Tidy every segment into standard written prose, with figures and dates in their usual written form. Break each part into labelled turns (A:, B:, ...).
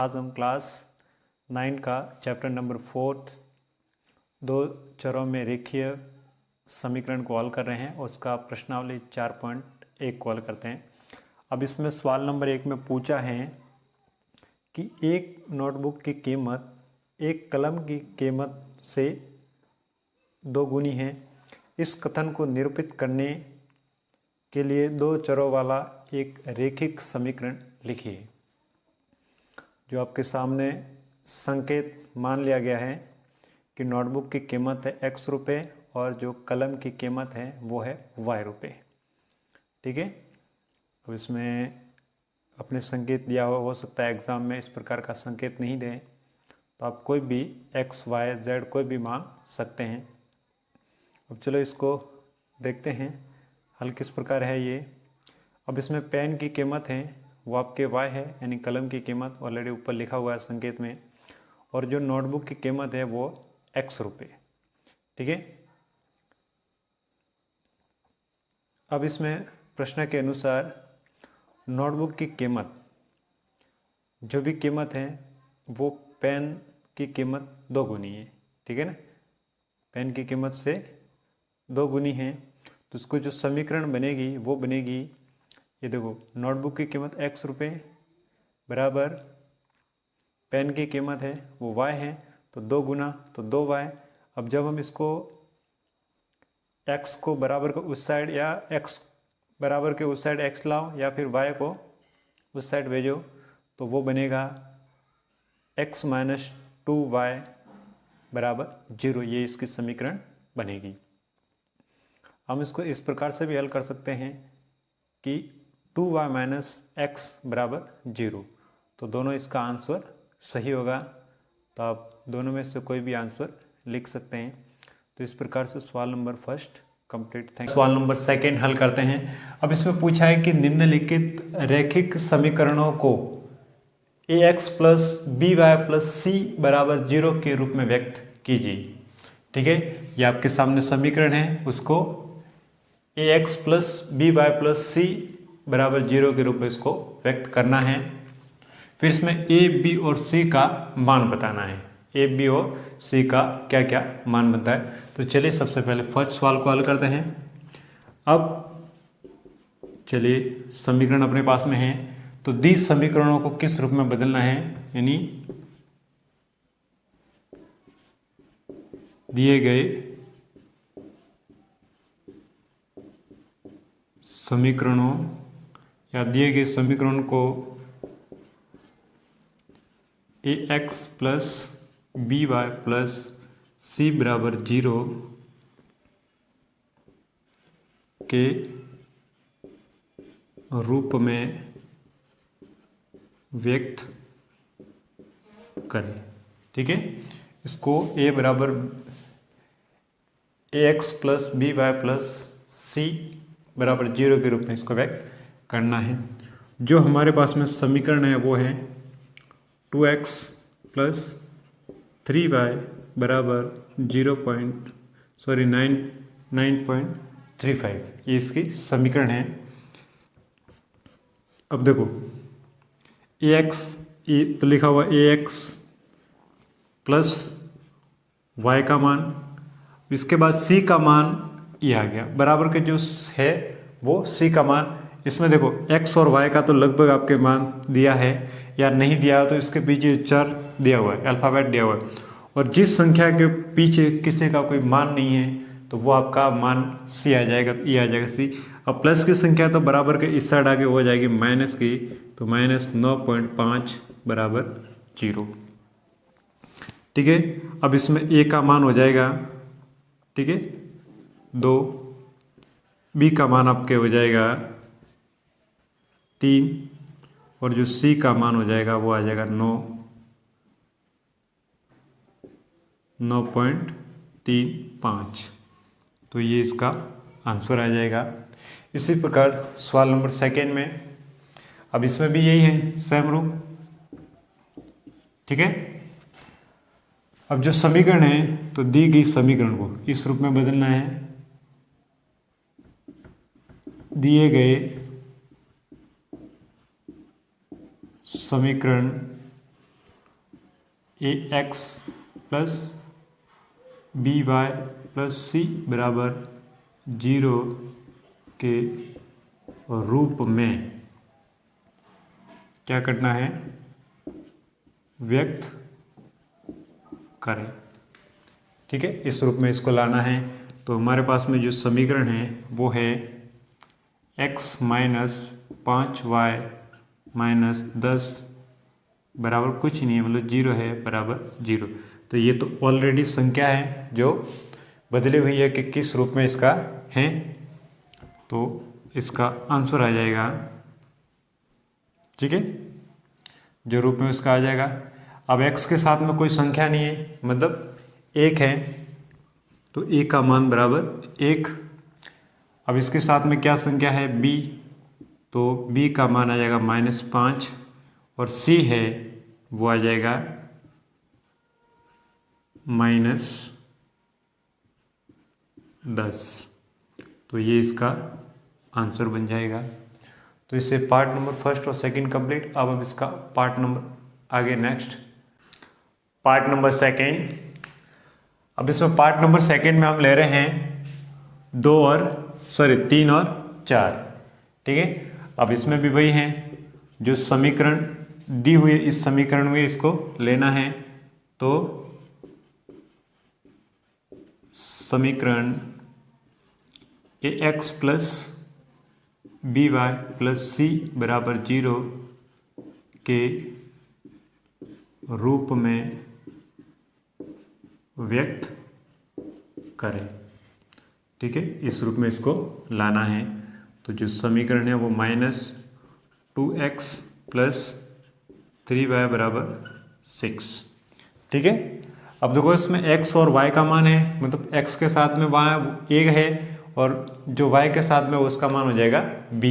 A: आज हम क्लास 9 का चैप्टर नंबर 4 दो चरों में रेखीय समीकरण को हल कर रहे हैं और उसका प्रश्नावली 4.1 को हल करते हैं। अब इसमें सवाल नंबर 1 में पूछा है कि एक नोटबुक की कीमत एक कलम की कीमत से 2 गुनी है। इस कथन को निरूपित करने के लिए दो चरों वाला एक रेखिक समीकरण लिखिए। जो आपके सामने संकेत मान लिया गया है कि नोटबुक की कीमत है x रुपये और जो कलम की कीमत है वो है y रुपये। ठीक है, अब इसमें अपने संकेत दिया हुआ हो सकता है एग्ज़ाम में इस प्रकार का संकेत नहीं दें, तो आप कोई भी x, y, z कोई भी मान सकते हैं। अब चलो इसको देखते हैं हल किस प्रकार है ये। अब इसमें पेन की कीमत है वो आपके y है, यानी कलम की कीमत ऑलरेडी ऊपर लिखा हुआ है संकेत में, और जो नोटबुक की कीमत है वो x रुपये। ठीक है, अब इसमें प्रश्न के अनुसार नोटबुक की कीमत जो भी कीमत है वो पेन की कीमत 2 गुनी है। ठीक है ना, पेन की कीमत से 2 गुनी है, तो उसको जो समीकरण बनेगी वो बनेगी, ये देखो, नोटबुक की कीमत x रुपये बराबर पेन की कीमत है वो y है, तो 2 गुना तो 2y। अब जब हम इसको x को बराबर को उस साइड या x बराबर के उस साइड x लाओ या फिर y को उस साइड भेजो तो वो बनेगा x माइनस 2y बराबर 0। ये इसकी समीकरण बनेगी। हम इसको इस प्रकार से भी हल कर सकते हैं कि 2y माइनस एक्स बराबर 0, तो दोनों इसका आंसर सही होगा। तो आप दोनों में से कोई भी आंसर लिख सकते हैं। तो इस प्रकार से सवाल नंबर फर्स्ट कंप्लीट। थैंक। सवाल नंबर सेकंड हल करते हैं। अब इसमें पूछा है कि निम्नलिखित रैखिक समीकरणों को ax plus B Y plus C बराबर 0 के रूप में व्यक्त कीजिए। ठीक है, ये आपके सामने समीकरण है, उसको ax plus B Y plus C बराबर 0 के रूप में इसको व्यक्त करना है। फिर इसमें a, b और c का मान बताना है। a, b और c का क्या क्या मान बनता है। तो चलिए सबसे पहले फर्स्ट सवाल को हल करते हैं। अब चलिए समीकरण अपने पास में है, तो दी समीकरणों को किस रूप में बदलना है, यानी दिए गए समीकरणों या दिए गए समीकरण को ax plus B Y plus C बराबर 0 के रूप में व्यक्त करें। ठीक है, इसको a बराबर ax plus B Y plus C बराबर 0 के रूप में इसको व्यक्त करना है। जो हमारे पास में समीकरण है वो है 2x प्लस 3y बराबर 9.35, ये इसकी समीकरण है। अब देखो ax तो लिखा हुआ ax प्लस y का मान, इसके बाद c का मान ये आ गया, बराबर के जो है वो c का मान। इसमें देखो x और y का तो लगभग आपके मान दिया है, या नहीं दिया है तो इसके पीछे चर दिया हुआ है, अल्फ़ाबेट दिया हुआ है, और जिस संख्या के पीछे किसी का कोई मान नहीं है तो वो आपका मान c आ जाएगा, तो ये आ जाएगा c। अब प्लस की संख्या तो बराबर के इस साइड आगे हो जाएगी माइनस की, तो माइनस 9.5 बराबर 0। ठीक है, अब इसमें a का मान हो जाएगा, ठीक है, 2, b का मान आपके हो जाएगा 3, और जो c का मान हो जाएगा वो आ जाएगा 9.35। तो ये इसका आंसर आ जाएगा। इसी प्रकार सवाल नंबर सेकेंड में, अब इसमें भी यही है सेम रूप। ठीक है, अब जो समीकरण है तो दी गई समीकरण को इस रूप में बदलना है। दिए गए समीकरण A X plus B Y plus C बराबर 0 के रूप में क्या करना है, व्यक्त करें। ठीक है, इस रूप में इसको लाना है। तो हमारे पास में जो समीकरण है वो है x माइनस 5y माइनस 10 बराबर कुछ नहीं है, मतलब 0 है, बराबर 0। तो ये तो ऑलरेडी संख्या है जो बदली हुई है कि किस रूप में इसका है, तो इसका आंसर आ जाएगा। ठीक है, जो रूप में इसका आ जाएगा। अब x के साथ में कोई संख्या नहीं है, मतलब 1 है, तो a का मान बराबर 1। अब इसके साथ में क्या संख्या है, b, तो b का मान आ जाएगा -5, और c है वो आ जाएगा -10। तो ये इसका आंसर बन जाएगा। तो इससे पार्ट नंबर फर्स्ट और सेकंड कंप्लीट। अब हम इसका पार्ट नंबर आगे नेक्स्ट पार्ट नंबर सेकंड। अब इसमें पार्ट नंबर सेकंड में हम ले रहे हैं 3 और 4। ठीक है, अब इसमें भी वही है, जो समीकरण दी हुई है इस समीकरण में इसको लेना है। तो समीकरण A X plus B Y plus C बराबर 0 के रूप में व्यक्त करें। ठीक है, इस रूप में इसको लाना है। तो जो समीकरण है वो -2x प्लस 3y बराबर 6। ठीक है, अब देखो इसमें x और y का मान है, मतलब x के साथ में y एक है और जो y के साथ में उसका मान हो जाएगा b,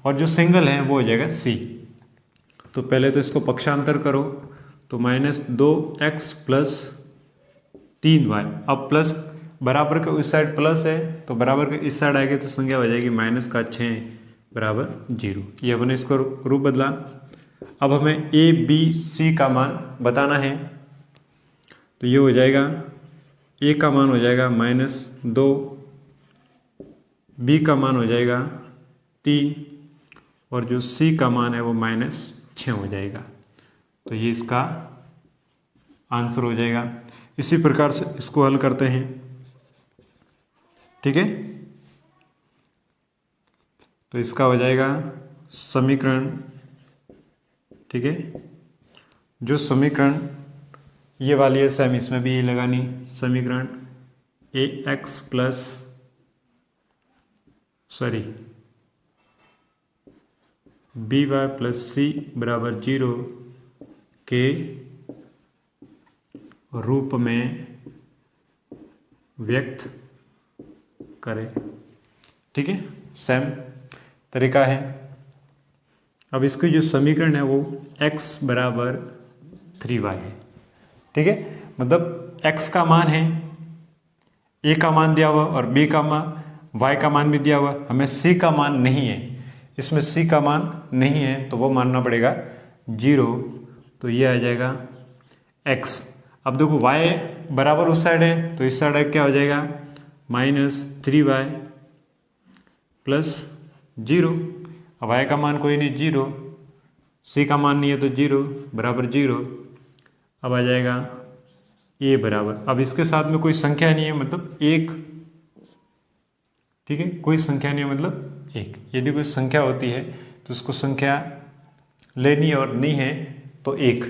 A: और जो सिंगल है वो हो जाएगा c। तो पहले तो इसको पक्षांतर करो, तो -2x प्लस 3y। अब प्लस बराबर के उस साइड प्लस है, तो बराबर के इस साइड आएगी तो संख्या हो जाएगी -6 बराबर 0। ये हमने इसको रूप बदला। अब हमें a b c का मान बताना है, तो ये हो जाएगा a का मान हो जाएगा -2, b का मान हो जाएगा 3, और जो c का मान है वो -6 हो जाएगा। तो ये इसका आंसर हो जाएगा। इसी प्रकार से इसको हल करते हैं। ठीक है, तो इसका हो जाएगा समीकरण। ठीक है, जो समीकरण ये वाली है सेम इसमें भी ये लगानी, समीकरण A X plus B Y plus C बराबर 0 के रूप में व्यक्त करें। ठीक है, सेम तरीका है। अब इसकी जो समीकरण है वो x बराबर 3y है। ठीक है, मतलब x का मान है, a का मान दिया हुआ और b का मान, y का मान भी दिया हुआ, हमें c का मान नहीं है, इसमें c का मान नहीं है तो वो मानना पड़ेगा 0। तो ये आ जाएगा x। अब देखो y बराबर उस साइड है, तो इस साइड क्या हो जाएगा, -3y प्लस 0। अब y का मान कोई नहीं 0, c का मान नहीं है तो 0 बराबर 0। अब आ जाएगा a बराबर, अब इसके साथ में कोई संख्या नहीं है मतलब 1। ठीक है, कोई संख्या नहीं है मतलब 1। यदि कोई संख्या होती है तो उसको संख्या लेनी है और नहीं है तो 1।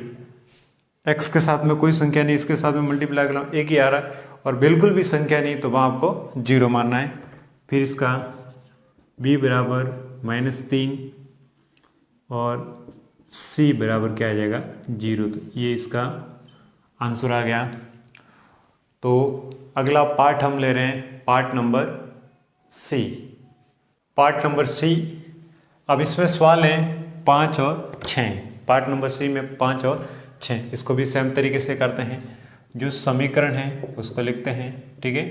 A: x के साथ में कोई संख्या नहीं, इसके साथ में मल्टीप्लाई कर 1 ही आ रहा है, और बिल्कुल भी संख्या नहीं तो वहाँ आपको 0 मानना है। फिर इसका b बराबर -3 और c बराबर क्या आ जाएगा 0। तो ये इसका आंसर आ गया। तो अगला पार्ट हम ले रहे हैं part number c। Part number c, अब इसमें सवाल है 5 और 6। पार्ट नंबर c में 5 और 6, इसको भी सेम तरीके से करते हैं। जो समीकरण है उसको लिखते हैं। ठीक है,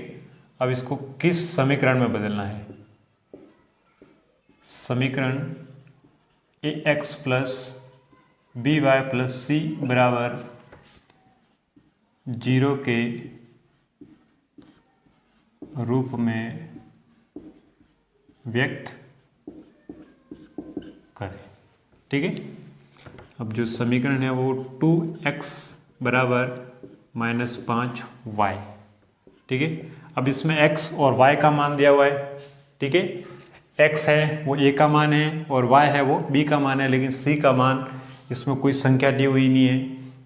A: अब इसको किस समीकरण में बदलना है, समीकरण A X plus B Y plus C बराबर जीरो के रूप में व्यक्त करें। ठीक है, अब जो समीकरण है वो 2x बराबर -5y। ठीक है, अब इसमें x और y का मान दिया हुआ है। ठीक है, x है वो a का मान है और y है वो b का मान है, लेकिन c का मान इसमें कोई संख्या दी हुई नहीं है,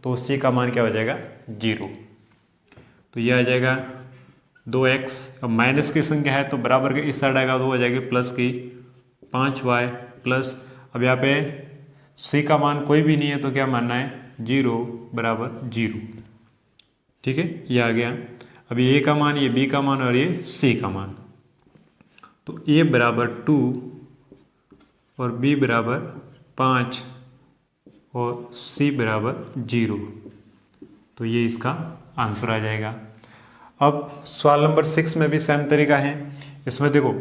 A: तो c का मान क्या हो जाएगा 0। तो ये आ जाएगा 2x। अब माइनस की संख्या है तो बराबर के इस साइड आएगा तो हो जाएगी प्लस की 5y प्लस, अब यहाँ पे c का मान कोई भी नहीं है तो क्या मानना है 0 बराबर 0। ठीक है, ये आ गया। अब ये a का मान, ये b का मान और ये c का मान, तो a बराबर 2 और b बराबर 5 और c बराबर 0, तो ये इसका आंसर आ जाएगा। अब सवाल नंबर 6 में भी सेम तरीका है। इसमें देखो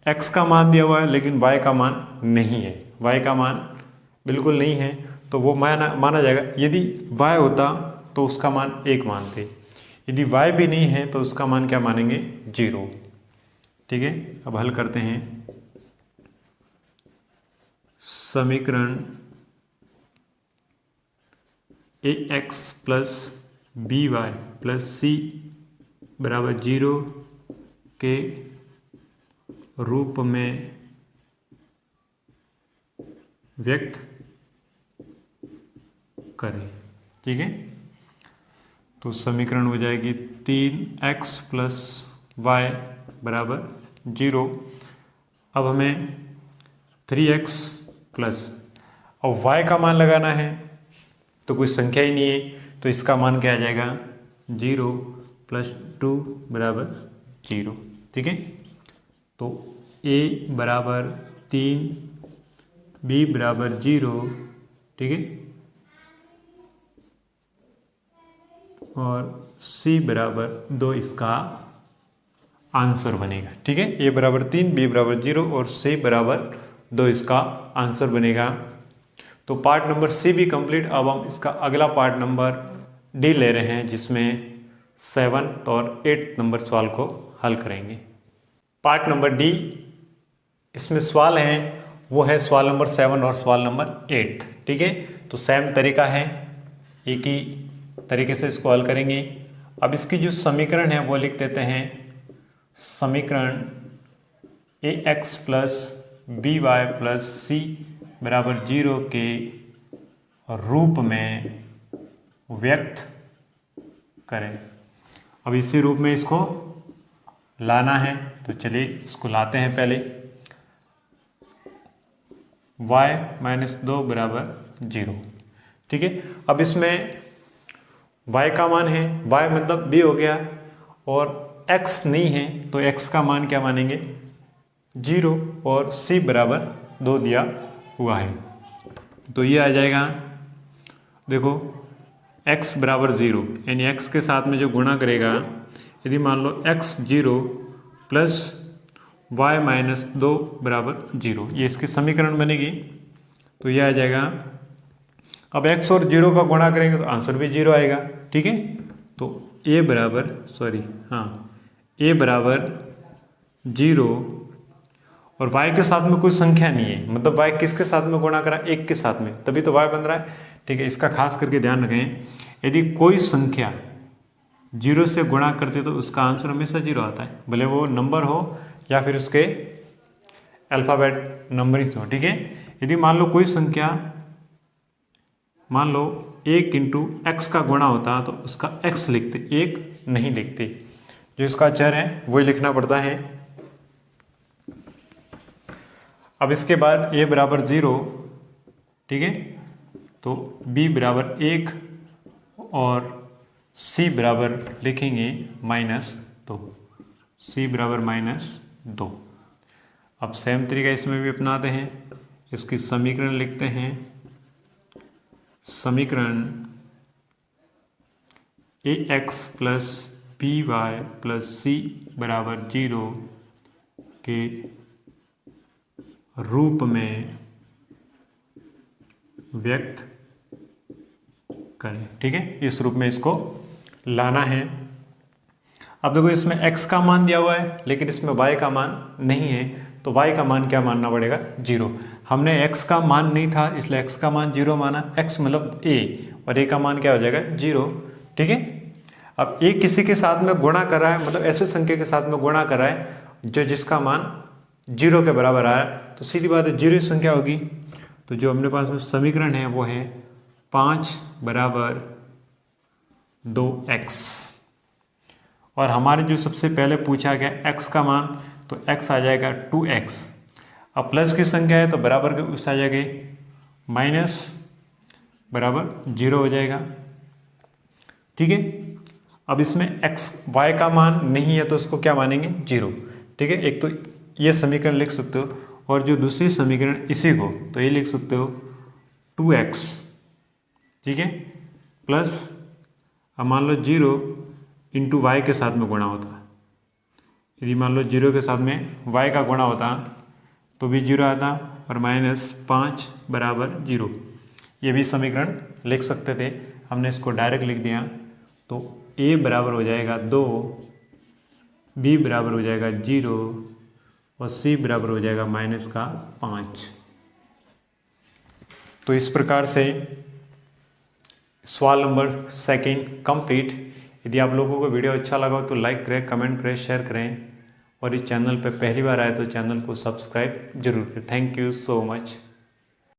A: x का मान दिया हुआ है लेकिन y का मान नहीं है, y का मान बिल्कुल नहीं है, तो वो माना जाएगा। यदि y होता तो उसका मान 1 मानते, यदि y भी नहीं है तो उसका मान क्या मानेंगे 0। ठीक है, अब हल करते हैं। समीकरण ax plus B Y plus C बराबर 0 के रूप में व्यक्त करें। ठीक है, तो समीकरण हो जाएगी 3x प्लस वाई बराबर 0। अब हमें 3x प्लस, अब y का मान लगाना है तो कोई संख्या ही नहीं है, तो इसका मान क्या आ जाएगा 0 प्लस 2 बराबर 0। ठीक है, तो a बराबर 3, b बराबर 0। ठीक है, और c बराबर 2 इसका आंसर बनेगा। ठीक है, a बराबर 3, b बराबर 0 और c बराबर 2 इसका आंसर बनेगा। तो पार्ट नंबर सी भी कंप्लीट। अब हम इसका अगला पार्ट नंबर डी ले रहे हैं, जिसमें 7 और 8 नंबर सवाल को हल करेंगे। पार्ट नंबर डी, इसमें सवाल हैं वो है सवाल नंबर 7 और सवाल नंबर 8। ठीक है, तो सेम तरीका है, एक ही तरीके से इसको हल करेंगे। अब इसकी जो समीकरण है वो लिख देते हैं। समीकरण ax plus B Y plus C बराबर 0 के रूप में व्यक्त करें। अब इसी रूप में इसको लाना है, तो चलिए इसको लाते हैं। पहले y माइनस 2 बराबर 0। ठीक है, अब इसमें y का मान है, y मतलब b हो गया, और x नहीं है तो x का मान क्या मानेंगे 0, और c बराबर 2 दिया हुआ है, तो ये आ जाएगा। देखो x बराबर 0, यानी x के साथ में जो गुणा करेगा, यदि मान लो x 0 प्लस y माइनस 2 बराबर 0, ये इसकी समीकरण बनेगी। तो ये आ जाएगा। अब x और 0 का गुणा करेंगे तो आंसर भी 0 आएगा। ठीक है, तो a बराबर a बराबर 0, और y के साथ में कोई संख्या नहीं है, मतलब y किसके साथ में गुणा करा 1 के साथ में, तभी तो y बन रहा है। ठीक है, इसका खास करके ध्यान रखें, यदि कोई संख्या 0 से गुणा करते तो उसका आंसर हमेशा 0 आता है, भले वो नंबर हो या फिर उसके अल्फ़ाबेट नंबरिंग हो। ठीक है, यदि मान लो कोई संख्या, मान लो 1 इंटू एक्स का गुणा होता तो उसका x लिखते, 1 नहीं लिखते, जो इसका चर है वही लिखना पड़ता है। अब इसके बाद a बराबर 0, ठीक है, तो b बराबर 1 और c बराबर लिखेंगे -2, c बराबर -2। अब सेम तरीका इसमें भी अपनाते हैं, इसकी समीकरण लिखते हैं। समीकरण ax plus by plus c बराबर 0 के रूप में व्यक्त करें। ठीक है, इस रूप में इसको लाना है। अब देखो इसमें x का मान दिया हुआ है लेकिन इसमें y का मान नहीं है, तो y का मान क्या मानना पड़ेगा? 0। हमने x का मान नहीं था इसलिए x का मान 0 माना, x मतलब a, और a का मान क्या हो जाएगा? 0। ठीक है। अब a किसी के साथ में गुणा कर रहा है, मतलब ऐसे संख्या के साथ में गुणा कर रहा है जिसका मान 0 के बराबर आ रहा है, तो सीधी बात है 0 संख्या होगी। तो जो अपने पास में समीकरण है वो है 5 बराबर 2x। और हमारे जो सबसे पहले पूछा गया x का मान, तो x आ जाएगा 2x। अब प्लस की संख्या है तो बराबर के उस आ जाएगी, माइनस बराबर 0 हो जाएगा। ठीक है। अब इसमें y का मान नहीं है तो इसको क्या मानेंगे? 0। ठीक है। एक तो ये समीकरण लिख सकते हो, और जो दूसरी समीकरण इसी को, तो ये लिख सकते हो 2x। ठीक है। प्लस अब मान लो 0 इंटू वाई के साथ में गुणा होता है, यदि मान लो 0 के साथ में y का गुणा होता तो भी 0 आता, और माइनस 5 बराबर 0। ये भी समीकरण लिख सकते थे, हमने इसको डायरेक्ट लिख दिया। तो a बराबर हो जाएगा 2, b बराबर हो जाएगा 0, और c बराबर हो जाएगा -5। तो इस प्रकार से सवाल नंबर 2 कंप्लीट। यदि आप लोगों को वीडियो अच्छा लगा हो तो लाइक करें, कमेंट करें, शेयर करें, और इस चैनल पर पहली बार आए तो चैनल को सब्सक्राइब जरूर करें। Thank you so much.